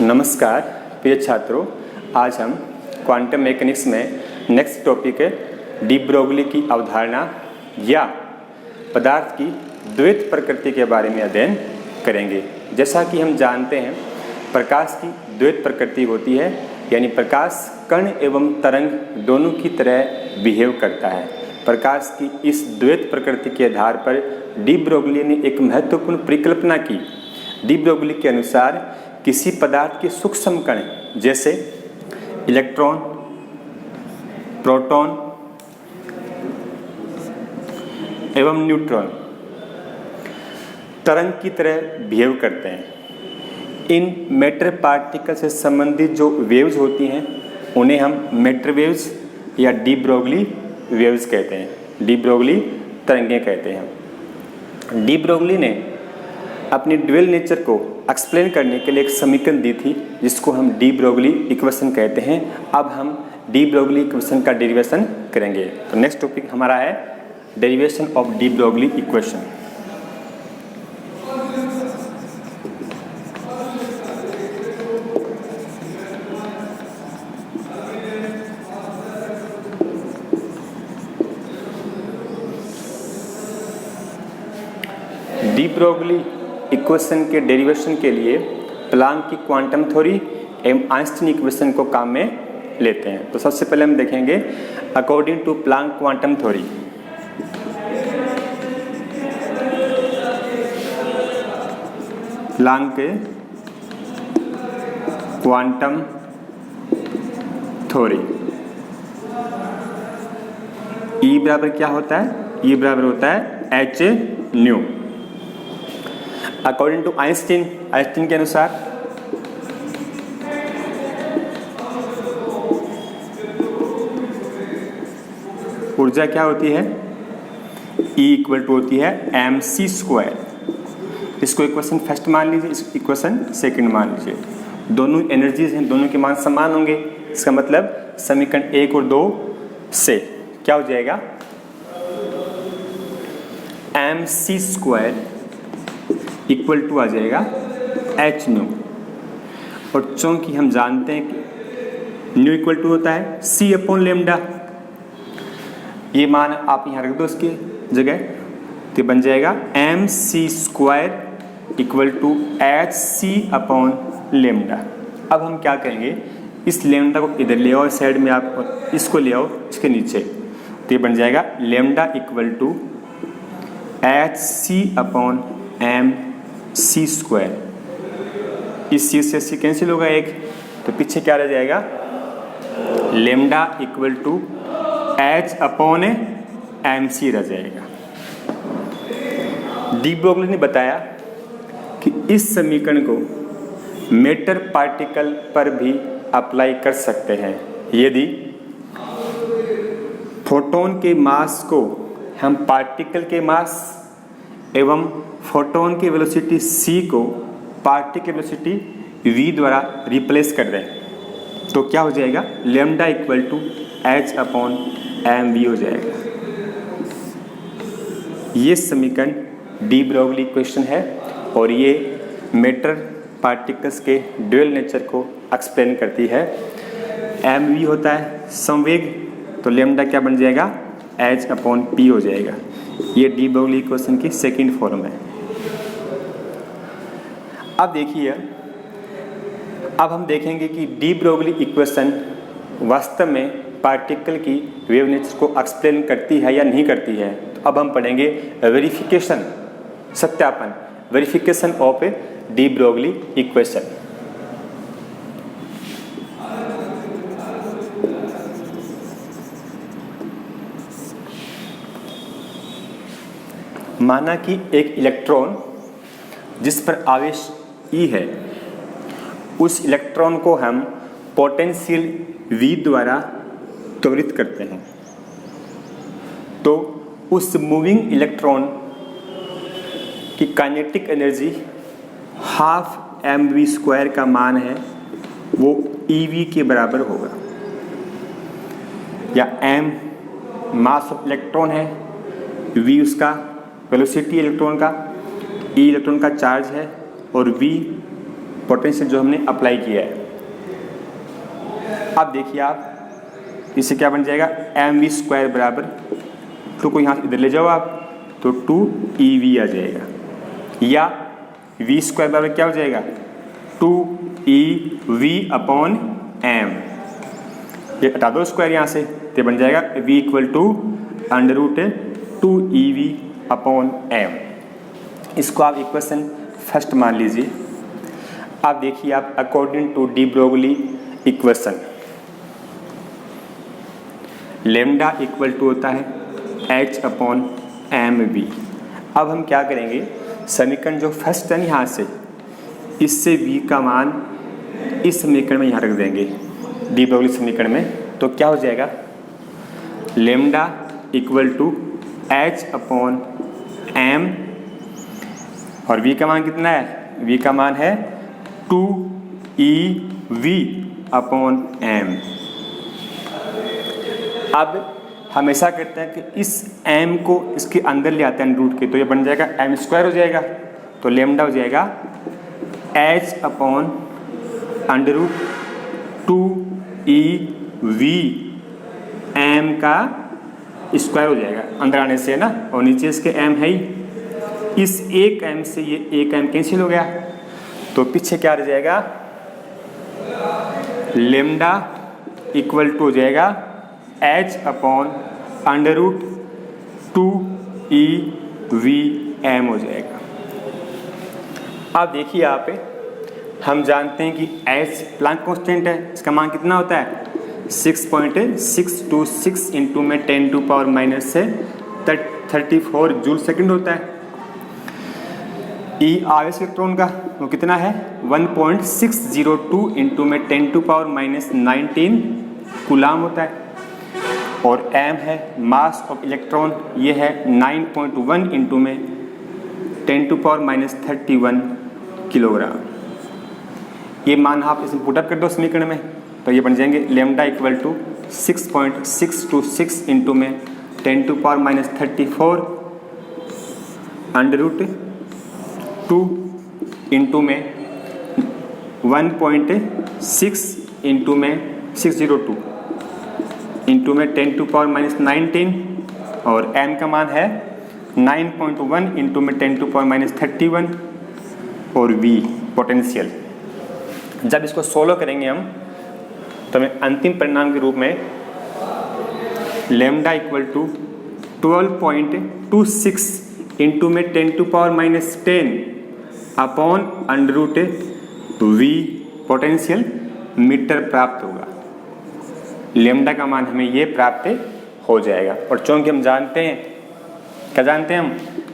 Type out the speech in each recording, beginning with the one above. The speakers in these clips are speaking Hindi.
नमस्कार प्रिय छात्रों, आज हम क्वांटम मैकेनिक्स में नेक्स्ट टॉपिक है डी ब्रोगली की अवधारणा या पदार्थ की द्वैत प्रकृति के बारे में अध्ययन करेंगे। जैसा कि हम जानते हैं प्रकाश की द्वैत प्रकृति होती है, यानी प्रकाश कण एवं तरंग दोनों की तरह बिहेव करता है। प्रकाश की इस द्वैत प्रकृति के आधार पर डी ब्रोगली ने एक महत्वपूर्ण परिकल्पना की। डी ब्रोगली के अनुसार किसी पदार्थ के सूक्ष्म कण जैसे इलेक्ट्रॉन, प्रोटॉन एवं न्यूट्रॉन तरंग की तरह बिहेव करते हैं। इन मैटर पार्टिकल से संबंधित जो वेव्स होती हैं उन्हें हम मैटर वेव्स या डी ब्रोगली वेव्स कहते हैं, डी ब्रोगली तरंगें कहते हैं। डी ब्रोगली ने अपनी ड्यूअल नेचर को एक्सप्लेन करने के लिए एक समीकरण दी थी जिसको हम डी ब्रोगली इक्वेशन कहते हैं। अब हम डी ब्रोगली इक्वेशन का डेरिवेशन करेंगे। तो नेक्स्ट टॉपिक हमारा है derivation of D Broglie equation. D Broglie equation के डेरिवेशन के लिए प्लांक की क्वांटम थ्योरी एवं आइंस्टीन इक्वेशन को काम में लेते हैं। तो सबसे पहले हम देखेंगे according to Planck quantum theory. Planck के क्वांटम थ्योरी E बराबर क्या होता है? E बराबर होता है H nu. According to Einstein के अनुसार ऊर्जा क्या होती है? E इक्वल टू होती है mc स्क्वायर। इसको इक्वेशन फर्स्ट मान लीजिए, इस इक्वेशन सेकंड मान लीजिए। दोनों एनर्जीज हैं, दोनों के मान समान होंगे। इसका मतलब समीकरण 1 और 2 से क्या हो जाएगा? mc स्क्वायर इक्वल टू आ जाएगा एच न्यू। और चूंकि हम जानते हैं कि न्यू इक्वल टू होता है सी अपॉन लेमडा, ये मान आप यहाँ रख दो इसकी जगह, तो बन जाएगा M C square equal to H C upon lambda. अब हम क्या करेंगे, इस लेमडा को इधर ले आओ साइड में, आप इसको ले आओ इसके नीचे, तो ये बन जाएगा lambda equal to H C upon M C square. इस चीज से सी कैंसिल होगा एक, तो पीछे क्या रह जाएगा? Lambda equal to H upon M C रह जाएगा। डी ब्रोगली ने बताया कि इस समीकरण को मैटर पार्टिकल पर भी अप्लाई कर सकते हैं। यदि फोटोन के मास को हम पार्टिकल के मास एवं फोटोन की वेलोसिटी c को पार्टिकल वेलोसिटी v द्वारा रिप्लेस कर दें, तो क्या हो जाएगा? Lambda equal to H upon M V हो जाएगा। ये समीकरण डी ब्रोगली इक्वेशन है और ये मैटर पार्टिकल्स के ड्यूअल नेचर को एक्सप्लेन करती है। एम वी होता है संवेग, तो लेमडा क्या बन जाएगा? एच अपॉन पी हो जाएगा। ये डी ब्रोगली इक्वेशन की सेकंड फॉर्म है। अब देखिए, अब हम देखेंगे कि डी ब्रोगली इक्वेशन वास्तव में पार्टिकल की वेव नेचर को एक्सप्लेन करती है या नहीं करती है। तो अब हम पढ़ेंगे वेरिफिकेशन, सत्यापन, verification of A D Broglie equation. माना कि एक इलेक्ट्रॉन जिस पर आवेश E है, उस इलेक्ट्रॉन को हम पोटेंशियल V द्वारा त्वरित करते हैं, तो उस मूविंग इलेक्ट्रॉन की kinetic energy half M V square का मान है वो EV के बराबर होगा, या M मास ऑफ इलेक्ट्रॉन है, V उसका वेलोसिटी इलेक्ट्रॉन का, E इलेक्ट्रॉन का चार्ज है और V पोटेंशियल जो हमने अप्लाई किया है। अब देखिए आप, इससे क्या बन जाएगा, mv² बराबर 2 को यहाँ से इधर ले जाओ आप, तो 2ev आ जाएगा, या v² बराबर क्या हो जाएगा, 2ev/m। ये हटा दो स्क्वायर यहाँ से, तो बन जाएगा v = √2ev/m। इसको आप इक्वेशन फर्स्ट मान लीजिए। अब देखिए आप, according to de Broglie equation, lambda equal to होता है h/mv। अब हम क्या करेंगे, समीकरण जो फर्स्ट है यहाँ से, इससे v का मान इस समीकरण में यहाँ रख देंगे, डी ब्रोगली समीकरण में, तो क्या हो जाएगा, लेमडा इक्वल टू h/m, और v का मान कितना है, v का मान है 2ev/m। अब हम ऐसा करते हैं कि इस m को इसके अंदर ले आते हैं रूट के, तो ये बन जाएगा m² हो जाएगा, तो लेमडा हो जाएगा h/√2ev/m का स्क्वायर हो जाएगा अंदर आने से, है ना, और नीचे इसके m है ही, इस एक m से ये एक m कैंसिल हो गया, तो पीछे क्या रह जाएगा, लेमडा इक्वल टू हो जाएगा h/√2ev/m हो जाएगा। अब देखिए आप, हम जानते हैं कि h प्लैंक कांस्टेंट है, इसका मान कितना होता है, 6.626 इंटू में 10⁻⁻34 जूल सेकंड होता है। ई आवेश इलेक्ट्रॉन का वो कितना है, 1.602 इंटू में 10⁻⁻19 कूलाम होता है, और m है मास ऑफ इलेक्ट्रॉन, ये है 9.1 इंटू में 10⁻31 किलोग्राम। ये मान आप इसमें पुटअप कर दो समीकरण में, तो ये बन जाएंगे लेमडा इक्वल टू 6.626 इंटू में 10⁻34 √2 इंटू में 1.6 इंटू में 602 इंटू में 10⁻⁻19, और m का मान है 9.1 इंटू में 10⁻31, और v पोटेंशियल। जब इसको सोल्व करेंगे हम, तो हमें अंतिम परिणाम के रूप में लेमडा इक्वल टू 12.26 इंटू में 10⁻10 अपॉन √v पोटेंशियल मीटर प्राप्त होगा। लेमडा का मान हमें ये प्राप्त हो जाएगा, और चूंकि हम जानते हैं, क्या जानते हैं हम,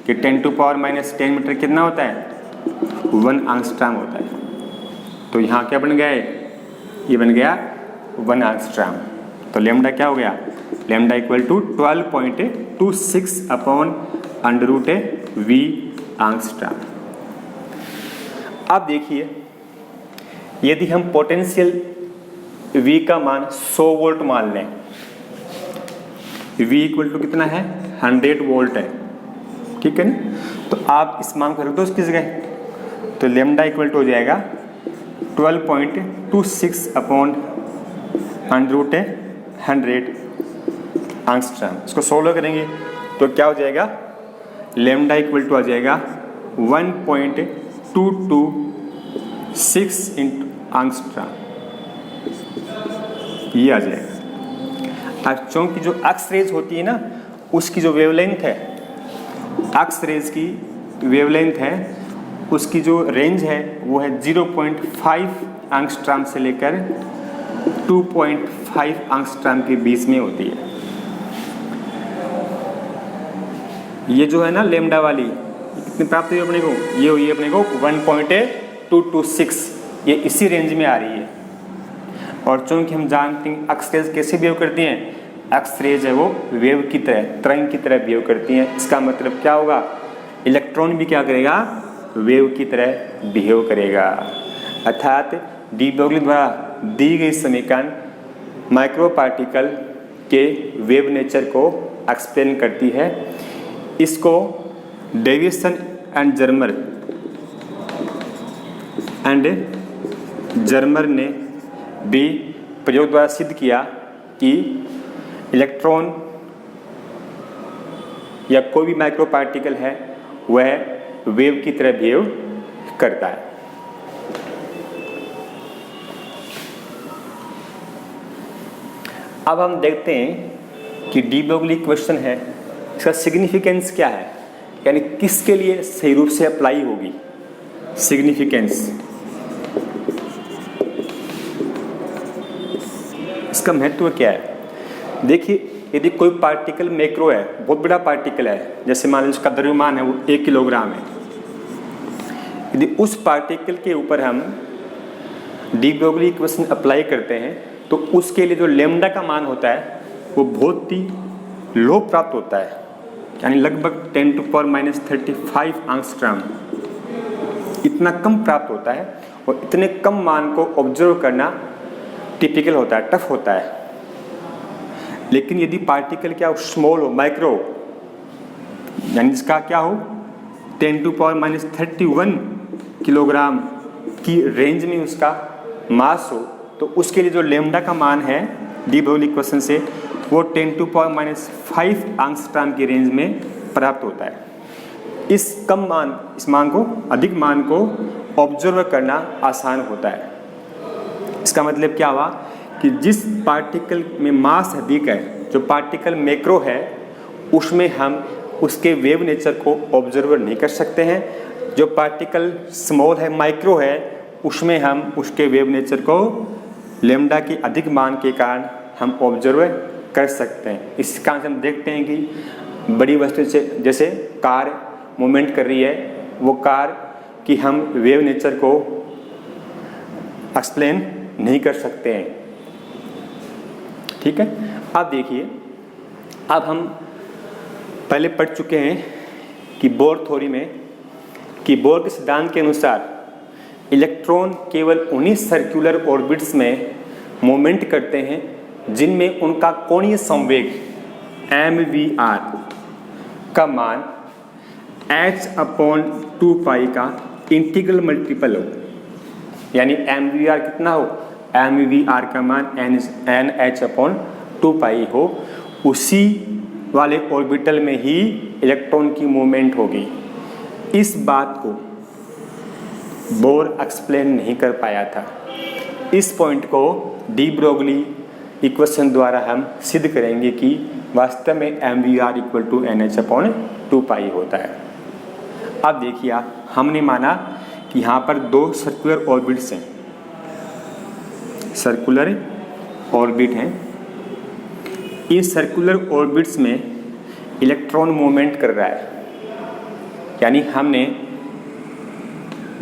कि 10⁻10 मीटर कितना होता है, 1 एंगस्ट्रॉम होता है। तो यहाँ क्या बन गया है, ये बन गया 1 एंगस्ट्रॉम। तो लेमडा क्या हो गया, lambda equal to 12.26 upon √v angstrom. अब देखिए, यदि हम पोटेंशियल v का मान 100 वोल्ट मान लें, v इक्वल टू कितना है, 100 वोल्ट है, ठीक है ना, तो आप इस मान को रख दो उसकी जगह, तो लेमडा इक्वल टू हो जाएगा 12.26 अपॉन √100 एंगस्ट्रॉम। इसको सोल्व करेंगे तो क्या हो जाएगा, लेमडा इक्वल टू आ जाएगा 1.226 एंगस्ट्रॉम, ये आ जाएगा। अब चूंकि जो एक्स रेज होती है ना, उसकी जो वेवलेंथ है, एक्स रेज की वेवलेंथ है, उसकी जो रेंज है वो है 0.5 एंगस्ट्रॉम से लेकर 2.5 एंगस्ट्रॉम के बीच में होती है। ये जो है ना लेमडा वाली, कितनी प्राप्त हुई अपने को, ये हुई अपने को 1.226, ये इसी रेंज में आ रही है। और चूंकि हम जानते हैं एक्स रेज कैसे बिहेव करती हैं, एक्स रेज है वो वेव की तरह, तरंग की तरह बिहेव करती हैं। इसका मतलब क्या होगा, इलेक्ट्रॉन भी क्या करेगा, वेव की तरह बिहेव करेगा। अर्थात डी ब्रोगली द्वारा दी गई समीकरण माइक्रो पार्टिकल के वेव नेचर को एक्सप्लेन करती है। इसको Davisson and Germer and Germer ने भी प्रयोग द्वारा सिद्ध किया कि इलेक्ट्रॉन या कोई भी माइक्रो पार्टिकल है वह वेव की तरह बिहेव करता है। अब हम देखते हैं कि डी ब्रोगली क्वेश्चन है, इसका सिग्निफिकेंस क्या है, यानी किसके लिए सही रूप से अप्लाई होगी। सिग्निफिकेंस, इसका महत्व क्या है। देखिए, यदि कोई पार्टिकल मैक्रो है, बहुत बड़ा पार्टिकल है, जैसे मान लीजिए उसका द्रव्यमान है वो 1 किलोग्राम है, यदि उस पार्टिकल के ऊपर हम डी ब्रोगली इक्वेशन अप्लाई करते हैं तो उसके लिए जो लैम्डा का मान होता है वो बहुत ही लो प्राप्त होता है, यानी लगभग 10⁻⁻35 एंगस्ट्रॉम, इतना कम प्राप्त होता है। और इतने कम मान को ऑब्जर्व करना टिपिकल होता है, टफ होता है। लेकिन यदि पार्टिकल क्या हो, स्मॉल हो, माइक्रो, यानी जिसका क्या हो 10⁻31 किलोग्राम की रेंज में उसका मास हो, तो उसके लिए जो लैम्डा का मान है डी ब्रोगली इक्वेशन से वो 10⁻⁵ एंगस्ट्रॉम की रेंज में प्राप्त होता है। इस मान को, अधिक मान को ऑब्जर्व करना आसान होता है। इसका मतलब क्या हुआ कि जिस पार्टिकल में मास अधिक है, जो पार्टिकल मैक्रो है, उसमें हम उसके वेव नेचर को ऑब्जर्व नहीं कर सकते हैं। जो पार्टिकल स्मॉल है, माइक्रो है, उसमें हम उसके वेव नेचर को लैम्डा के अधिक मान के कारण हम ऑब्जर्व कर सकते हैं। इस कारण से हम देखते हैं कि बड़ी वस्तु से, जैसे कार मूवमेंट कर रही है, वो कार की हम वेव नेचर को एक्सप्लेन नहीं कर सकते हैं। ठीक है, अब देखिए, अब हम पहले पढ़ चुके हैं कि बोर थ्योरी में कि बोर के सिद्धांत के अनुसार इलेक्ट्रॉन केवल उन्हीं सर्कुलर ऑर्बिट्स में मूवमेंट करते हैं जिनमें उनका कोणीय संवेग mvr का मान h/2π का इंटीग्रल मल्टीपल हो, यानी mvr कितना हो, mvr का मान nh/2π हो, उसी वाले ऑर्बिटल में ही इलेक्ट्रॉन की मूवमेंट होगी। इस बात को बोर एक्सप्लेन नहीं कर पाया था। इस पॉइंट को डी ब्रोगली इक्वेशन द्वारा हम सिद्ध करेंगे कि वास्तव में mvr = nh/2π होता है। अब देखिए, हमने माना कि यहाँ पर 2 सर्कुलर ऑर्बिट्स हैं, सर्कुलर ऑर्बिट हैं। इन सर्कुलर ऑर्बिट्स में इलेक्ट्रॉन मूवमेंट कर रहा है, यानी हमने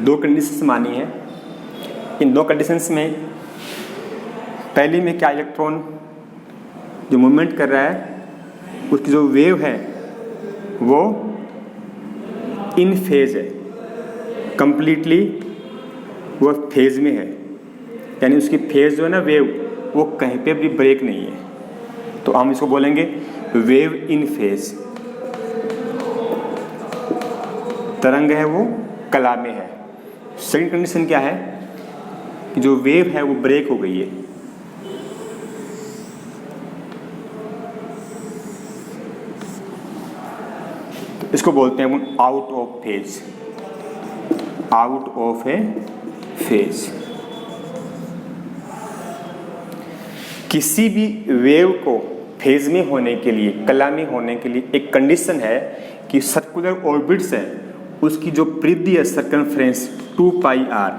2 कंडीशंस मानी है। इन 2 कंडीशंस में पहली में क्या, इलेक्ट्रॉन जो मूवमेंट कर रहा है उसकी जो वेव है वो इन फेज है, कंप्लीटली वो फेज में है, यानी उसकी फेज जो है ना, वेव, वो कहीं पे भी ब्रेक नहीं है, तो हम इसको बोलेंगे वेव इन फेज। तरंग है वो कला में है। सेकंड कंडीशन क्या है कि जो वेव है वो ब्रेक हो गई है, तो इसको बोलते हैं out of phase, out of A phase. किसी भी वेव को फेज में होने के लिए, कला में होने के लिए एक कंडीशन है कि सर्कुलर ऑर्बिट्स है, उसकी जो परिधि है सर्कमफ्रेंस 2πr,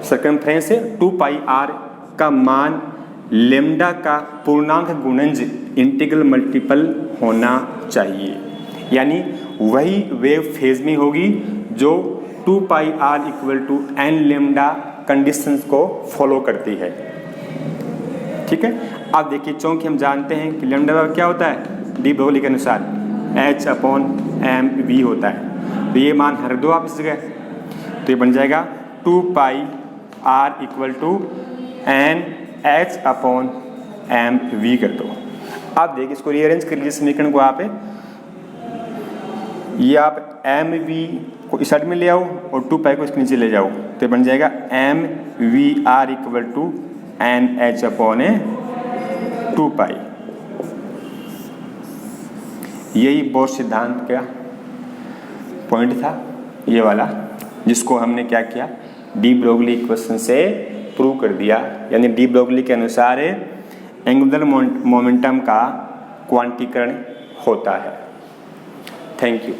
सर्कमफ्रेंस है 2πr का मान लैम्डा का पूर्णांक गुणज इंटीग्रल मल्टीपल होना चाहिए, यानी वही वेव फेज में होगी जो 2πr = n लैम्डा कंडीशंस को फॉलो करती है। ठीक है, अब देखिए, चूंकि हम जानते हैं कि लैम्डा क्या होता है डी ब्रोगली के अनुसार h/mv होता है, तो ये मान हर दो आप इस जगह, तो ये बन जाएगा 2πr = nh/mv कर दो। अब देखिए, इसको रीअरेंज कर लीजिए समीकरण को, आप ये आप mv को इस साइड में ले आओ और 2 पाई को इसके नीचे ले जाओ, तो बन जाएगा mvr equal to nh upon 2 pi. यही बोर सिद्धांत का पॉइंट था ये वाला, जिसको हमने क्या किया, डी ब्रोगली इक्वेशन से प्रूव कर दिया। यानी डी ब्रोगली के अनुसार एंगुलर मोमेंटम का क्वांटीकरण होता है। Thank you.